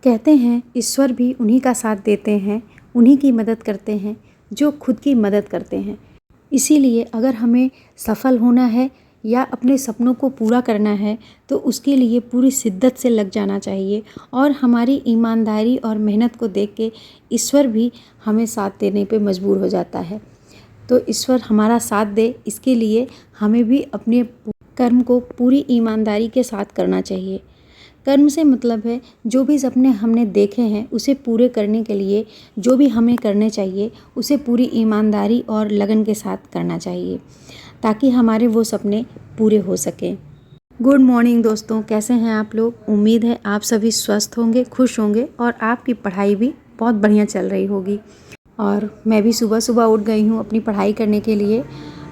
कहते हैं ईश्वर भी उन्हीं का साथ देते हैं, उन्हीं की मदद करते हैं जो खुद की मदद करते हैं। इसीलिए अगर हमें सफल होना है या अपने सपनों को पूरा करना है तो उसके लिए पूरी शिद्दत से लग जाना चाहिए और हमारी ईमानदारी और मेहनत को देख के ईश्वर भी हमें साथ देने पे मजबूर हो जाता है। तो ईश्वर हमारा साथ दे, इसके लिए हमें भी अपने कर्म को पूरी ईमानदारी के साथ करना चाहिए। कर्म से मतलब है जो भी सपने हमने देखे हैं उसे पूरे करने के लिए जो भी हमें करने चाहिए उसे पूरी ईमानदारी और लगन के साथ करना चाहिए ताकि हमारे वो सपने पूरे हो सकें। गुड मॉर्निंग दोस्तों, कैसे हैं आप लोग? उम्मीद है आप सभी स्वस्थ होंगे, खुश होंगे और आपकी पढ़ाई भी बहुत बढ़िया चल रही होगी। और मैं भी सुबह सुबह उठ गई हूँ अपनी पढ़ाई करने के लिए।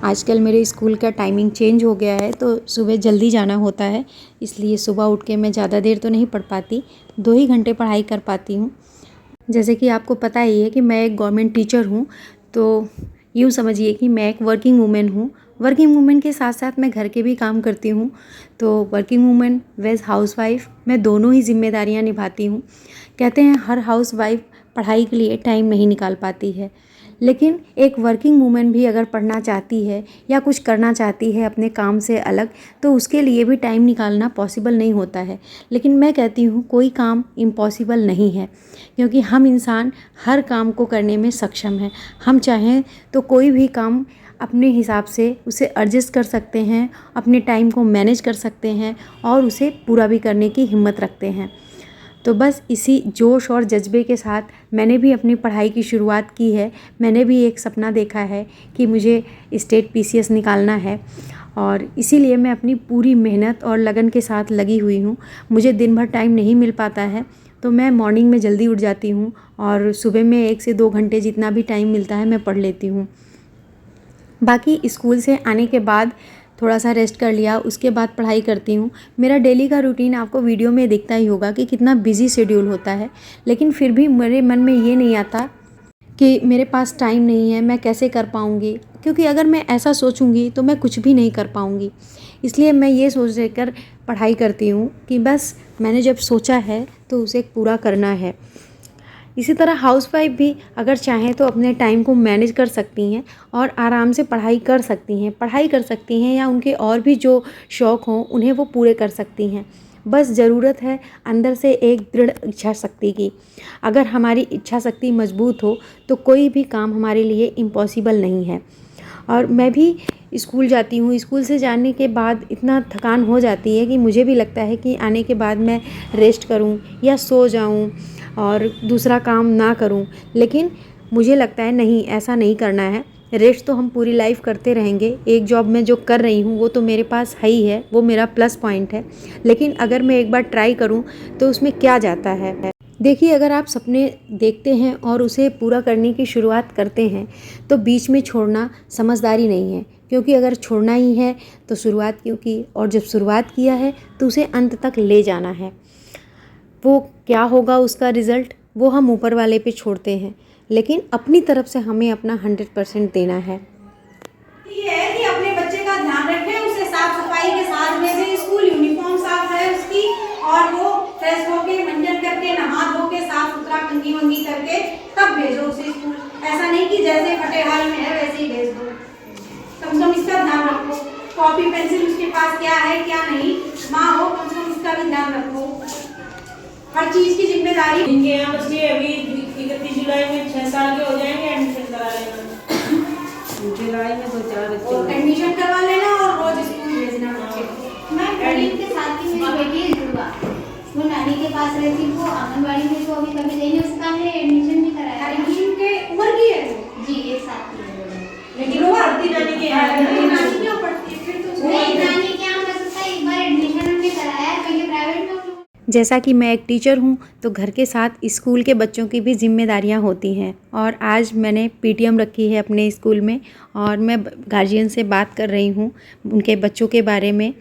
आजकल मेरे स्कूल का टाइमिंग चेंज हो गया है तो सुबह जल्दी जाना होता है, इसलिए सुबह उठ के मैं ज़्यादा देर तो नहीं पढ़ पाती, 2 ही घंटे पढ़ाई कर पाती हूँ। जैसे कि आपको पता ही है कि मैं एक गवर्नमेंट टीचर हूँ, तो यूँ समझिए कि मैं एक वर्किंग वूमेन हूँ। वर्किंग वूमेन के साथ साथ मैं घर के भी काम करती हूँ। तो वर्किंग वूमेन वेज हाउसवाइफ, मैं दोनों ही जिम्मेदारियाँ निभाती हूँ। कहते हैं हर हाउसवाइफ पढ़ाई के लिए टाइम नहीं निकाल पाती है, लेकिन एक वर्किंग वूमेन भी अगर पढ़ना चाहती है या कुछ करना चाहती है अपने काम से अलग तो उसके लिए भी टाइम निकालना पॉसिबल नहीं होता है। लेकिन मैं कहती हूँ कोई काम इम्पॉसिबल नहीं है, क्योंकि हम इंसान हर काम को करने में सक्षम हैं। हम चाहें तो कोई भी काम अपने हिसाब से उसे एडजस्ट कर सकते हैं, अपने टाइम को मैनेज कर सकते हैं और उसे पूरा भी करने की हिम्मत रखते हैं। तो बस इसी जोश और जज्बे के साथ मैंने भी अपनी पढ़ाई की शुरुआत की है। मैंने भी एक सपना देखा है कि मुझे स्टेट पीसीएस निकालना है और इसीलिए मैं अपनी पूरी मेहनत और लगन के साथ लगी हुई हूँ। मुझे दिन भर टाइम नहीं मिल पाता है तो मैं मॉर्निंग में जल्दी उठ जाती हूँ और सुबह में 1 से 2 घंटे जितना भी टाइम मिलता है मैं पढ़ लेती हूँ। बाकी स्कूल से आने के बाद थोड़ा सा रेस्ट कर लिया, उसके बाद पढ़ाई करती हूँ। मेरा डेली का रूटीन आपको वीडियो में दिखता ही होगा कि कितना बिजी शेड्यूल होता है, लेकिन फिर भी मेरे मन में ये नहीं आता कि मेरे पास टाइम नहीं है, मैं कैसे कर पाऊँगी, क्योंकि अगर मैं ऐसा सोचूंगी तो मैं कुछ भी नहीं कर पाऊँगी। इसलिए मैं ये सोच कर पढ़ाई करती हूँ कि बस मैंने जब सोचा है तो उसे पूरा करना है। इसी तरह हाउसवाइफ भी अगर चाहें तो अपने टाइम को मैनेज कर सकती हैं और आराम से पढ़ाई कर सकती हैं या उनके और भी जो शौक़ हों उन्हें वो पूरे कर सकती हैं। बस ज़रूरत है अंदर से एक दृढ़ इच्छा शक्ति की। अगर हमारी इच्छा शक्ति मजबूत हो तो कोई भी काम हमारे लिए इम्पॉसिबल नहीं है। और मैं भी स्कूल जाती हूँ, स्कूल से जाने के बाद इतना थकान हो जाती है कि मुझे भी लगता है कि आने के बाद मैं रेस्ट करूँ या सो जाऊँ और दूसरा काम ना करूं, लेकिन मुझे लगता है नहीं, ऐसा नहीं करना है। रेस्ट तो हम पूरी लाइफ करते रहेंगे। एक जॉब में जो कर रही हूँ वो तो मेरे पास है ही है, वो मेरा प्लस पॉइंट है, लेकिन अगर मैं एक बार ट्राई करूँ तो उसमें क्या जाता है। देखिए, अगर आप सपने देखते हैं और उसे पूरा करने की शुरुआत करते हैं तो बीच में छोड़ना समझदारी नहीं है, क्योंकि अगर छोड़ना ही है तो शुरुआत क्यों की, और जब शुरुआत किया है तो उसे अंत तक ले जाना है। वो क्या होगा उसका रिज़ल्ट, वो हम ऊपर वाले पे छोड़ते हैं, लेकिन अपनी तरफ से हमें अपना 100% देना है। ये है कि अपने बच्चे का ध्यान रखें, उसे साफ सफाई के साथ भेजें। स्कूल यूनिफॉर्म साफ है उसकी और वो फ्रेश होके मंजन करके नहा धो के साफ सुथरा कंघी वंगी करके तब भेजो उसे स्कूल। ऐसा नहीं कि जैसे फटे हाल में है वैसे ही भेज दो। कम से कम इसका ध्यान रखो, कॉपी पेंसिल उसके पास क्या है क्या नहीं, माँ हो कम से कम इसका भी ध्यान रखो। हर चीज की जिम्मेदारी। इनके यहाँ बच्चे अभी 31 जुलाई में 6 साल के हो जाएंगे, एडमिशन करा लेना। जुलाई में 2-4 बच्चे एडमिशन करवा लेना और रोज स्कूल भेजना बच्चे को। मैं एडमिशन के साथ ही मेरी बेटी है जुड़वा, वो नानी के पास रहती, वो आंगनबाड़ी में तो अभी कभी गई नहीं, उसका है एडमिशन भी कराया। एडमिशन के उम्र की है जी, एक साथ की है, लेकिन वो आरती नानी के यहाँ नानी क्यों पढ़ती है फिर तो नहीं, नानी के यहाँ बस उसका एक बार एडमिशन हमने कराया, कहीं प्राइवेट में। जैसा कि मैं एक टीचर हूँ तो घर के साथ स्कूल के बच्चों की भी जिम्मेदारियाँ होती हैं, और आज मैंने पीटीएम रखी है अपने स्कूल में और मैं गार्जियन से बात कर रही हूँ उनके बच्चों के बारे में।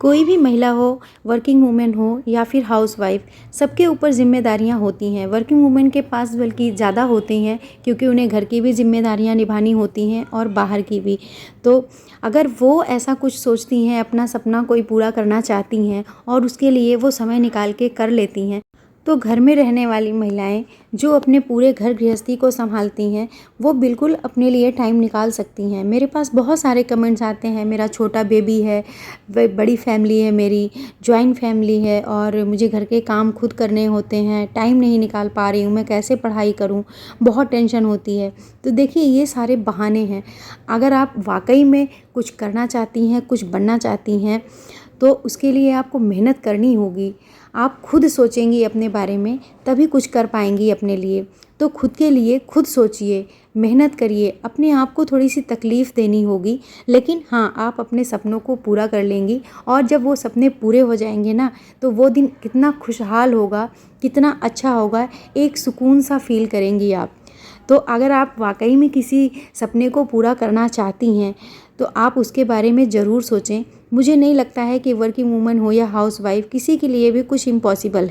कोई भी महिला हो, वर्किंग वूमेन हो या फिर हाउसवाइफ, सबके ऊपर ज़िम्मेदारियां होती हैं। वर्किंग वूमेन के पास बल्कि ज़्यादा होती हैं, क्योंकि उन्हें घर की भी ज़िम्मेदारियां निभानी होती हैं और बाहर की भी। तो अगर वो ऐसा कुछ सोचती हैं, अपना सपना कोई पूरा करना चाहती हैं और उसके लिए वो समय निकाल के कर लेती हैं, तो घर में रहने वाली महिलाएं जो अपने पूरे घर गृहस्थी को संभालती हैं, वो बिल्कुल अपने लिए टाइम निकाल सकती हैं। मेरे पास बहुत सारे कमेंट्स आते हैं, मेरा छोटा बेबी है, बड़ी फैमिली है, मेरी जॉइंट फैमिली है और मुझे घर के काम खुद करने होते हैं, टाइम नहीं निकाल पा रही हूँ, मैं कैसे पढ़ाई करूँ, बहुत टेंशन होती है। तो देखिए, ये सारे बहाने हैं। अगर आप वाकई में कुछ करना चाहती हैं, कुछ बनना चाहती हैं, तो उसके लिए आपको मेहनत करनी होगी। आप खुद सोचेंगी अपने बारे में, तभी कुछ कर पाएंगी अपने लिए। तो खुद के लिए खुद सोचिए, मेहनत करिए, अपने आप को थोड़ी सी तकलीफ़ देनी होगी, लेकिन हाँ, आप अपने सपनों को पूरा कर लेंगी। और जब वो सपने पूरे हो जाएंगे ना, तो वो दिन कितना खुशहाल होगा, कितना अच्छा होगा, एक सुकून सा फील करेंगी आप। तो अगर आप वाकई में किसी सपने को पूरा करना चाहती हैं, तो आप उसके बारे में ज़रूर सोचें। मुझे नहीं लगता है कि वर्किंग वूमन हो या हाउसवाइफ, किसी के लिए भी कुछ इम्पॉसिबल है।